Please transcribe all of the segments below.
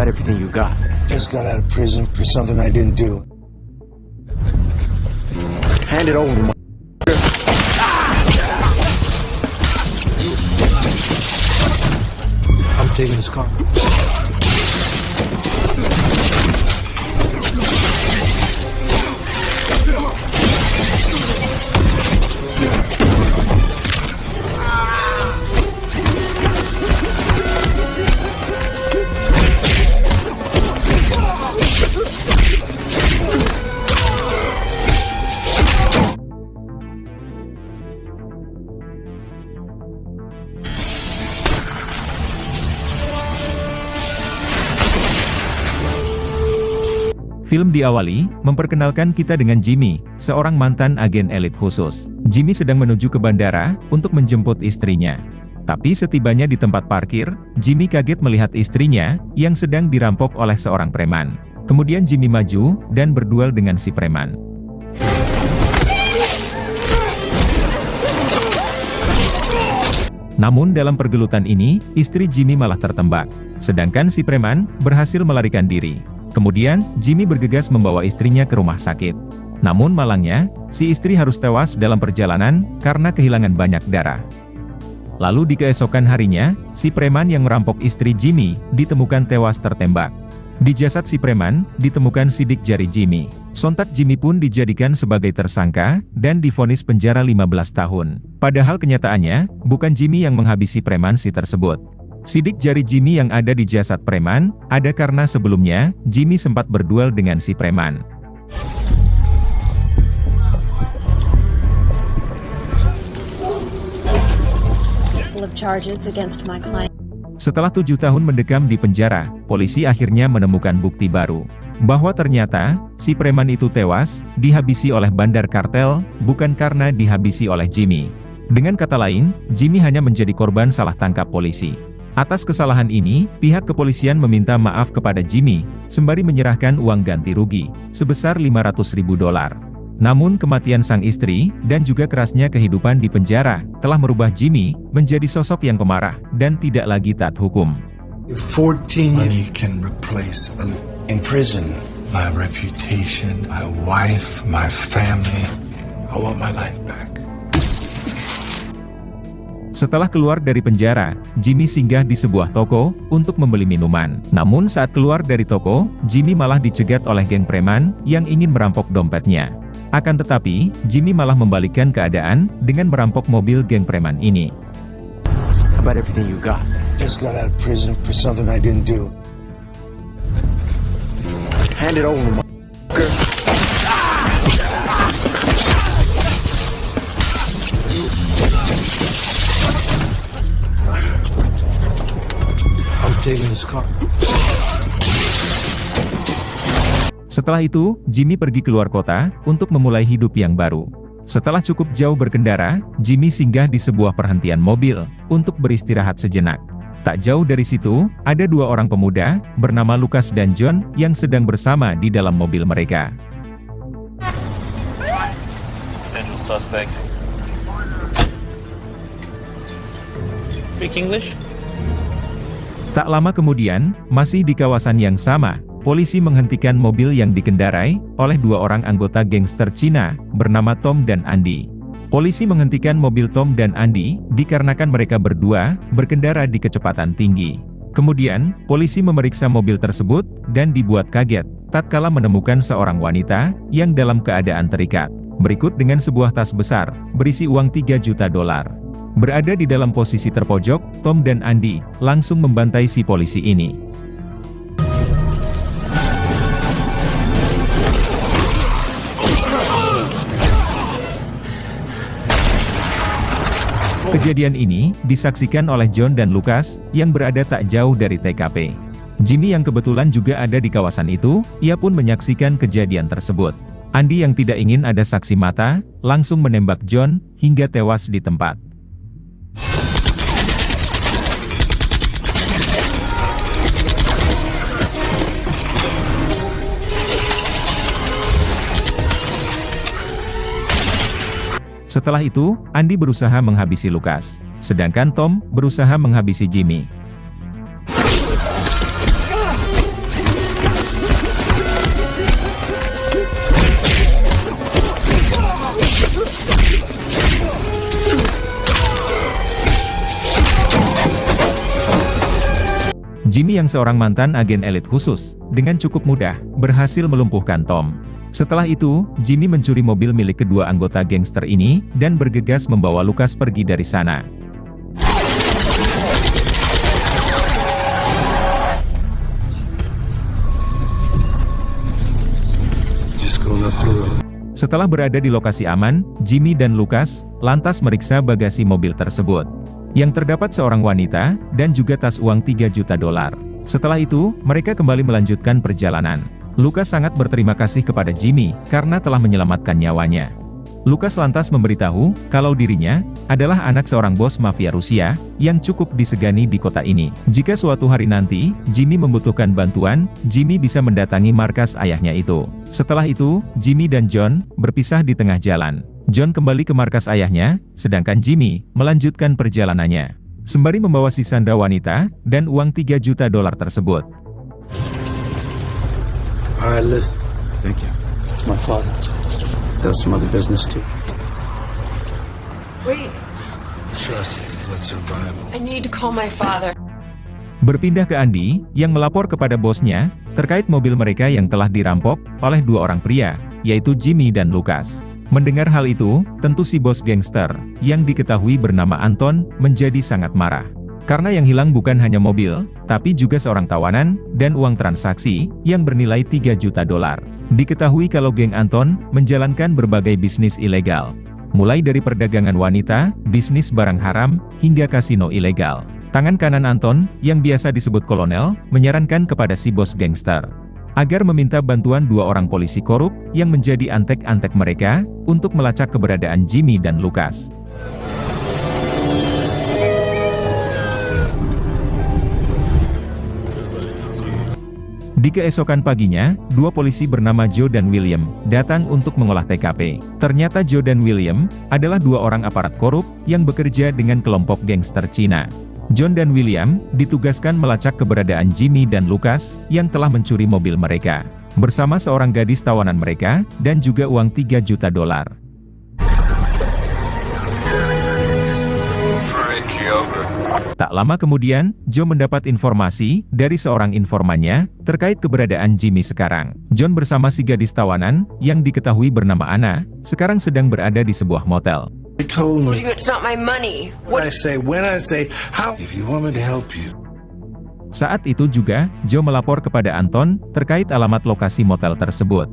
about everything you got? Just got out of prison for something I didn't do. Hand it over, I'm taking his car. Film diawali, memperkenalkan kita dengan Jimmy, seorang mantan agen elit khusus. Jimmy sedang menuju ke bandara, untuk menjemput istrinya. Tapi setibanya di tempat parkir, Jimmy kaget melihat istrinya, yang sedang dirampok oleh seorang preman. Kemudian Jimmy maju, dan berduel dengan si preman. Namun dalam pergelutan ini, istri Jimmy malah tertembak. Sedangkan si preman, berhasil melarikan diri. Kemudian, Jimmy bergegas membawa istrinya ke rumah sakit. Namun malangnya, si istri harus tewas dalam perjalanan, karena kehilangan banyak darah. Lalu di keesokan harinya, si preman yang merampok istri Jimmy, ditemukan tewas tertembak. Di jasad si preman, ditemukan sidik jari Jimmy. Sontak Jimmy pun dijadikan sebagai tersangka, dan divonis penjara 15 tahun. Padahal kenyataannya, bukan Jimmy yang menghabisi preman si tersebut. Sidik jari Jimmy yang ada di jasad preman, ada karena sebelumnya, Jimmy sempat berduel dengan si preman. Setelah 7 tahun mendekam di penjara, polisi akhirnya menemukan bukti baru. Bahwa ternyata, si preman itu tewas, dihabisi oleh bandar kartel, bukan karena dihabisi oleh Jimmy. Dengan kata lain, Jimmy hanya menjadi korban salah tangkap polisi. Atas kesalahan ini, pihak kepolisian meminta maaf kepada Jimmy, sembari menyerahkan uang ganti rugi, sebesar $500.000. Namun kematian sang istri, dan juga kerasnya kehidupan di penjara, telah merubah Jimmy, menjadi sosok yang pemarah, dan tidak lagi taat hukum. 14 money can replace in prison my reputation, my wife, my family. I want my life back. Setelah keluar dari penjara, Jimmy singgah di sebuah toko, untuk membeli minuman. Namun saat keluar dari toko, Jimmy malah dicegat oleh geng preman, yang ingin merampok dompetnya. Akan tetapi, Jimmy malah membalikkan keadaan, dengan merampok mobil geng preman ini. About everything you got. Just got out of prison for something I didn't do. Hand it over, Taking his car. Setelah itu, Jimmy pergi keluar kota, untuk memulai hidup yang baru. Setelah cukup jauh berkendara, Jimmy singgah di sebuah perhentian mobil, untuk beristirahat sejenak. Tak jauh dari situ, ada 2 orang pemuda, bernama Lucas dan John, yang sedang bersama di dalam mobil mereka. Speak English? Tak lama kemudian, masih di kawasan yang sama, polisi menghentikan mobil yang dikendarai oleh 2 orang anggota gangster Cina, bernama Tom dan Andy. Polisi menghentikan mobil Tom dan Andy, dikarenakan mereka berdua, berkendara di kecepatan tinggi. Kemudian, polisi memeriksa mobil tersebut, dan dibuat kaget, tatkala menemukan seorang wanita, yang dalam keadaan terikat. Berikut dengan sebuah tas besar, berisi uang $3 juta. Berada di dalam posisi terpojok, Tom dan Andy langsung membantai si polisi ini. Kejadian ini disaksikan oleh John dan Lucas, yang berada tak jauh dari TKP. Jimmy yang kebetulan juga ada di kawasan itu, ia pun menyaksikan kejadian tersebut. Andy yang tidak ingin ada saksi mata, langsung menembak John, hingga tewas di tempat. Setelah itu, Andy berusaha menghabisi Lucas, sedangkan Tom berusaha menghabisi Jimmy. Jimmy yang seorang mantan agen elit khusus, dengan cukup mudah, berhasil melumpuhkan Tom. Setelah itu, Jimmy mencuri mobil milik kedua anggota gangster ini, dan bergegas membawa Lucas pergi dari sana. Setelah berada di lokasi aman, Jimmy dan Lucas lantas meriksa bagasi mobil tersebut, yang terdapat seorang wanita, dan juga tas uang $3 juta. Setelah itu, mereka kembali melanjutkan perjalanan. Lucas sangat berterima kasih kepada Jimmy, karena telah menyelamatkan nyawanya. Lucas lantas memberitahu, kalau dirinya adalah anak seorang bos mafia Rusia, yang cukup disegani di kota ini. Jika suatu hari nanti, Jimmy membutuhkan bantuan, Jimmy bisa mendatangi markas ayahnya itu. Setelah itu, Jimmy dan John berpisah di tengah jalan. John kembali ke markas ayahnya, sedangkan Jimmy melanjutkan perjalanannya, sembari membawa si sandra wanita, dan uang $3 juta tersebut. Alright, listen. Thank you. It's my father. Does some other business too. Wait, Trust is what survival. I need to call my father. Berpindah ke Andy, yang melapor kepada bosnya, terkait mobil mereka yang telah dirampok oleh dua orang pria, yaitu Jimmy dan Lucas. Mendengar hal itu, tentu si bos gangster, yang diketahui bernama Anton, menjadi sangat marah. Karena yang hilang bukan hanya mobil, tapi juga seorang tawanan, dan uang transaksi, yang bernilai $3 juta. Diketahui kalau geng Anton, menjalankan berbagai bisnis ilegal. Mulai dari perdagangan wanita, bisnis barang haram, hingga kasino ilegal. Tangan kanan Anton, yang biasa disebut kolonel, menyarankan kepada si bos gangster agar meminta bantuan dua orang polisi korup, yang menjadi antek-antek mereka, untuk melacak keberadaan Jimmy dan Lucas. Di keesokan paginya, dua polisi bernama Joe dan William datang untuk mengolah TKP. Ternyata Joe dan William adalah dua orang aparat korup yang bekerja dengan kelompok gangster Cina. John dan William ditugaskan melacak keberadaan Jimmy dan Lucas yang telah mencuri mobil mereka, bersama seorang gadis tawanan mereka, dan juga uang $3 juta. Tak lama kemudian, Joe mendapat informasi dari seorang informannya terkait keberadaan Jimmy sekarang. John bersama si gadis tawanan, yang diketahui bernama Anna, sekarang sedang berada di sebuah motel. You told me. It's not my money. When I say, how? If you want me to help you. Saat itu juga, Joe melapor kepada Anton terkait alamat lokasi motel tersebut.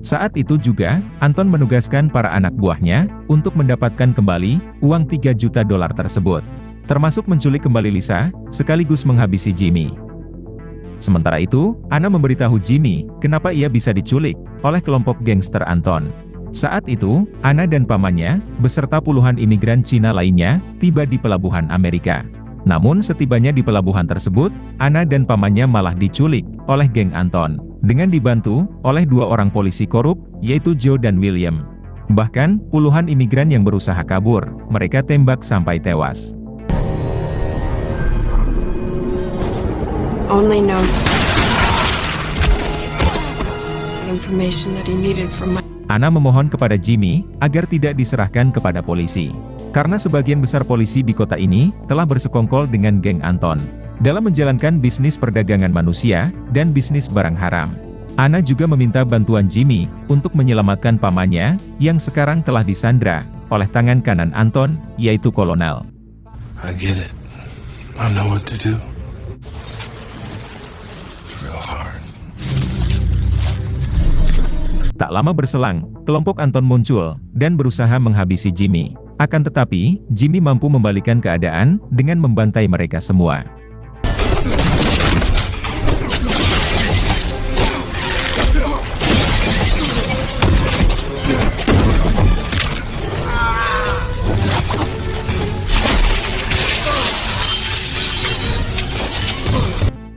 Saat itu juga, Anton menugaskan para anak buahnya untuk mendapatkan kembali uang $3 juta tersebut, termasuk menculik kembali Lisa, sekaligus menghabisi Jimmy. Sementara itu, Anna memberitahu Jimmy kenapa ia bisa diculik oleh kelompok gangster Anton. Saat itu, Anna dan pamannya, beserta puluhan imigran Cina lainnya, tiba di pelabuhan Amerika. Namun setibanya di pelabuhan tersebut, Anna dan pamannya malah diculik oleh geng Anton, dengan dibantu oleh dua orang polisi korup, yaitu Joe dan William. Bahkan, puluhan imigran yang berusaha kabur, mereka tembak sampai tewas. Only knows the information that he needed from my... Anna memohon kepada Jimmy agar tidak diserahkan kepada polisi, karena sebagian besar polisi di kota ini telah bersekongkol dengan geng Anton dalam menjalankan bisnis perdagangan manusia dan bisnis barang haram. Anna juga meminta bantuan Jimmy untuk menyelamatkan pamannya yang sekarang telah disandra oleh tangan kanan Anton, yaitu kolonel. I get it. I know what to do. Real hard. Tak lama berselang, kelompok Anton muncul dan berusaha menghabisi Jimmy. Akan tetapi, Jimmy mampu membalikan keadaan dengan membantai mereka semua.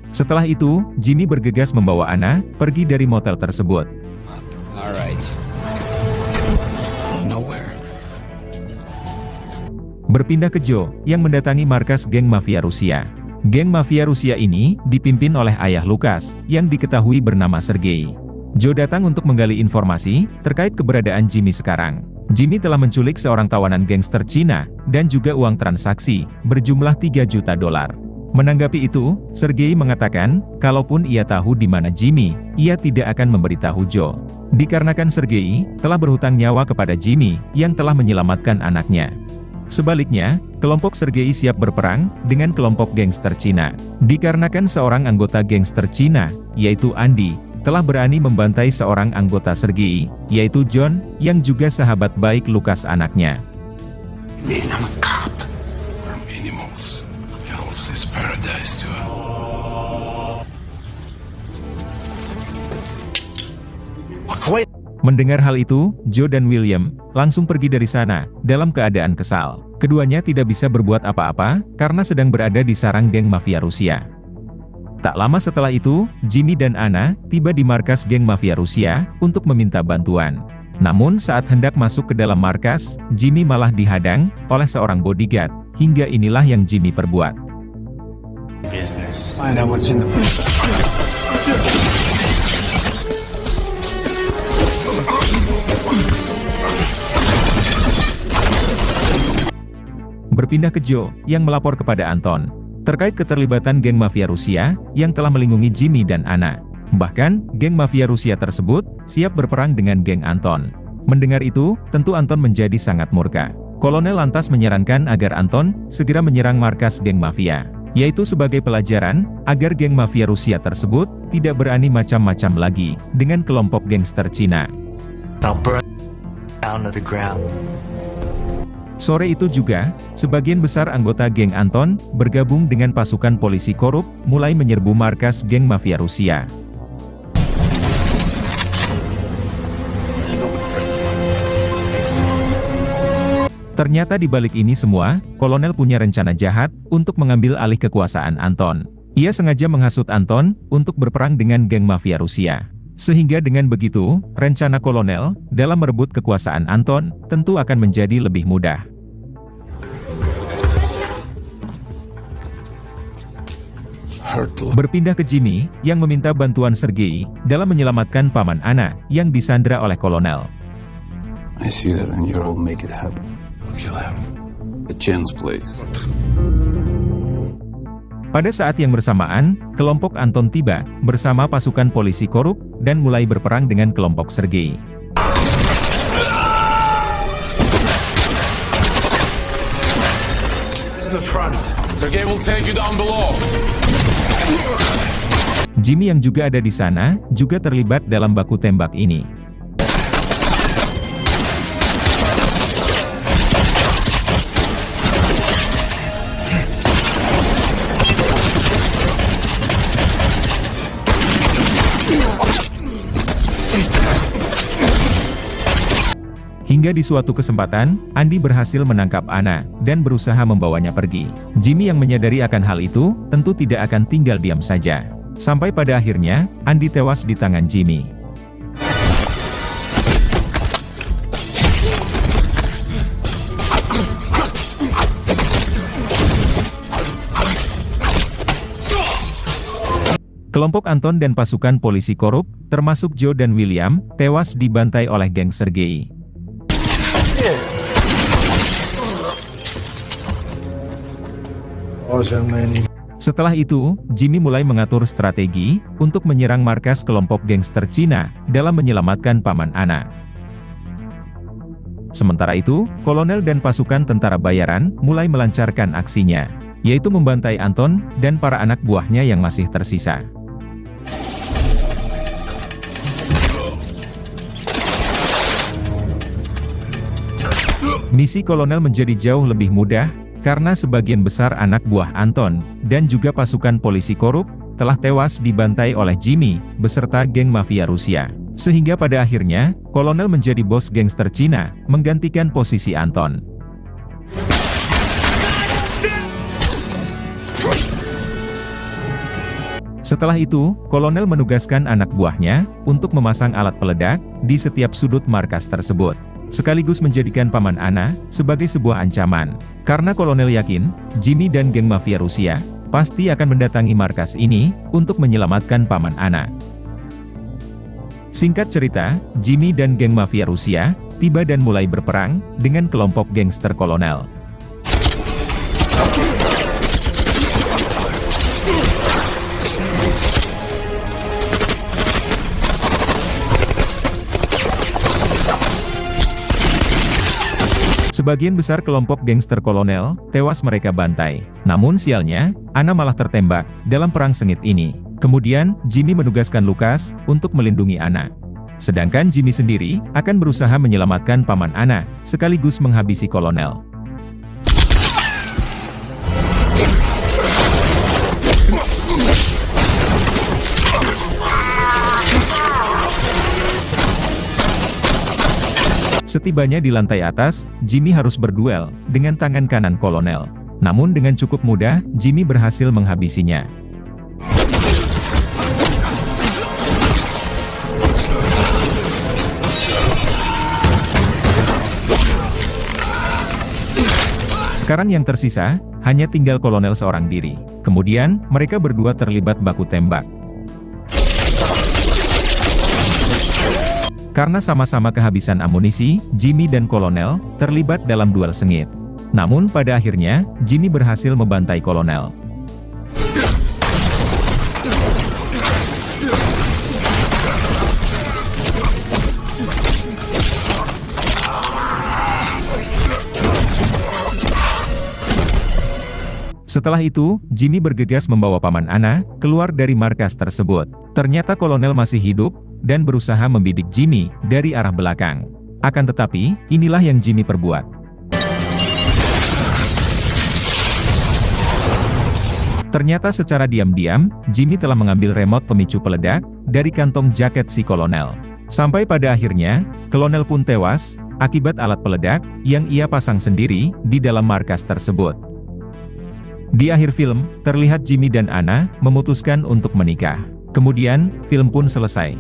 Setelah itu, Jimmy bergegas membawa Anna pergi dari motel tersebut. Berpindah ke Joe, yang mendatangi markas geng mafia Rusia. Geng mafia Rusia ini dipimpin oleh ayah Lucas, yang diketahui bernama Sergei. Joe datang untuk menggali informasi terkait keberadaan Jimmy sekarang. Jimmy telah menculik seorang tawanan gangster Cina, dan juga uang transaksi, berjumlah 3 juta dolar. Menanggapi itu, Sergei mengatakan, kalaupun ia tahu di mana Jimmy, ia tidak akan memberitahu Joe. Dikarenakan Sergei telah berhutang nyawa kepada Jimmy, yang telah menyelamatkan anaknya. Sebaliknya, kelompok Sergei siap berperang dengan kelompok gangster Cina. Dikarenakan seorang anggota gangster Cina, yaitu Andy, telah berani membantai seorang anggota Sergei, yaitu John, yang juga sahabat baik Lucas anaknya. Man, I'm a cop. We're animals. Hell's is paradise to us. Mendengar hal itu, Joe dan William langsung pergi dari sana, dalam keadaan kesal. Keduanya tidak bisa berbuat apa-apa, karena sedang berada di sarang geng mafia Rusia. Tak lama setelah itu, Jimmy dan Anna tiba di markas geng mafia Rusia untuk meminta bantuan. Namun saat hendak masuk ke dalam markas, Jimmy malah dihadang oleh seorang bodyguard. Hingga inilah yang Jimmy perbuat. Find out what's in the... Berpindah ke Joe, yang melapor kepada Anton terkait keterlibatan geng mafia Rusia yang telah melindungi Jimmy dan Anna. Bahkan, geng mafia Rusia tersebut siap berperang dengan geng Anton. Mendengar itu, tentu Anton menjadi sangat murka. Kolonel lantas menyarankan agar Anton segera menyerang markas geng mafia, yaitu sebagai pelajaran agar geng mafia Rusia tersebut tidak berani macam-macam lagi dengan kelompok gangster Cina. Sore itu juga, sebagian besar anggota geng Anton bergabung dengan pasukan polisi korup, mulai menyerbu markas geng mafia Rusia. Ternyata di balik ini semua, kolonel punya rencana jahat untuk mengambil alih kekuasaan Anton. Ia sengaja menghasut Anton untuk berperang dengan geng mafia Rusia. Sehingga dengan begitu, rencana kolonel dalam merebut kekuasaan Anton tentu akan menjadi lebih mudah. Berpindah ke Jimmy, yang meminta bantuan Sergei dalam menyelamatkan paman Anna yang disandra oleh kolonel. I see that and you'll make it happen. Kill him. The chance plays. Pada saat yang bersamaan, kelompok Anton tiba bersama pasukan polisi korup dan mulai berperang dengan kelompok Sergei. Sergei will take you down below. Jimmy yang juga ada di sana juga terlibat dalam baku tembak ini. Hingga di suatu kesempatan, Andy berhasil menangkap Anna, dan berusaha membawanya pergi. Jimmy yang menyadari akan hal itu, tentu tidak akan tinggal diam saja. Sampai pada akhirnya, Andy tewas di tangan Jimmy. Kelompok Anton dan pasukan polisi korup, termasuk Joe dan William, tewas dibantai oleh geng Sergei. Setelah itu, Jimmy mulai mengatur strategi untuk menyerang markas kelompok gangster Cina dalam menyelamatkan paman Anna. Sementara itu, kolonel dan pasukan tentara bayaran mulai melancarkan aksinya, yaitu membantai Anton dan para anak buahnya yang masih tersisa. Misi kolonel menjadi jauh lebih mudah, karena sebagian besar anak buah Anton, dan juga pasukan polisi korup, telah tewas dibantai oleh Jimmy, beserta geng mafia Rusia. Sehingga pada akhirnya, kolonel menjadi bos gangster Cina, menggantikan posisi Anton. Setelah itu, kolonel menugaskan anak buahnya, untuk memasang alat peledak, di setiap sudut markas tersebut. Sekaligus menjadikan paman Anna sebagai sebuah ancaman. Karena kolonel yakin, Jimmy dan geng mafia Rusia pasti akan mendatangi markas ini untuk menyelamatkan paman Anna. Singkat cerita, Jimmy dan geng mafia Rusia tiba dan mulai berperang dengan kelompok gangster kolonel. Sebagian besar kelompok gangster kolonel tewas mereka bantai. Namun sialnya, Anna malah tertembak dalam perang sengit ini. Kemudian, Jimmy menugaskan Lucas untuk melindungi Anna. Sedangkan Jimmy sendiri akan berusaha menyelamatkan paman Anna, sekaligus menghabisi kolonel. Setibanya di lantai atas, Jimmy harus berduel dengan tangan kanan kolonel. Namun dengan cukup mudah, Jimmy berhasil menghabisinya. Sekarang yang tersisa, hanya tinggal kolonel seorang diri. Kemudian, mereka berdua terlibat baku tembak. Karena sama-sama kehabisan amunisi, Jimmy dan kolonel terlibat dalam duel sengit. Namun pada akhirnya, Jimmy berhasil membantai kolonel. Setelah itu, Jimmy bergegas membawa paman Anna keluar dari markas tersebut. Ternyata kolonel masih hidup dan berusaha membidik Jimmy dari arah belakang. Akan tetapi, inilah yang Jimmy perbuat. Ternyata secara diam-diam, Jimmy telah mengambil remote pemicu peledak dari kantong jaket si kolonel. Sampai pada akhirnya, kolonel pun tewas akibat alat peledak yang ia pasang sendiri di dalam markas tersebut. Di akhir film, terlihat Jimmy dan Anna memutuskan untuk menikah. Kemudian, film pun selesai.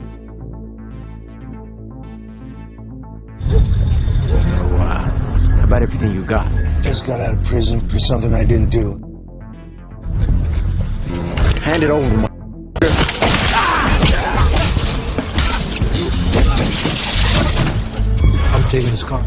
Wow, about everything you got. Just got out of prison for something I didn't do. Hand it over to my... I'm taking his car.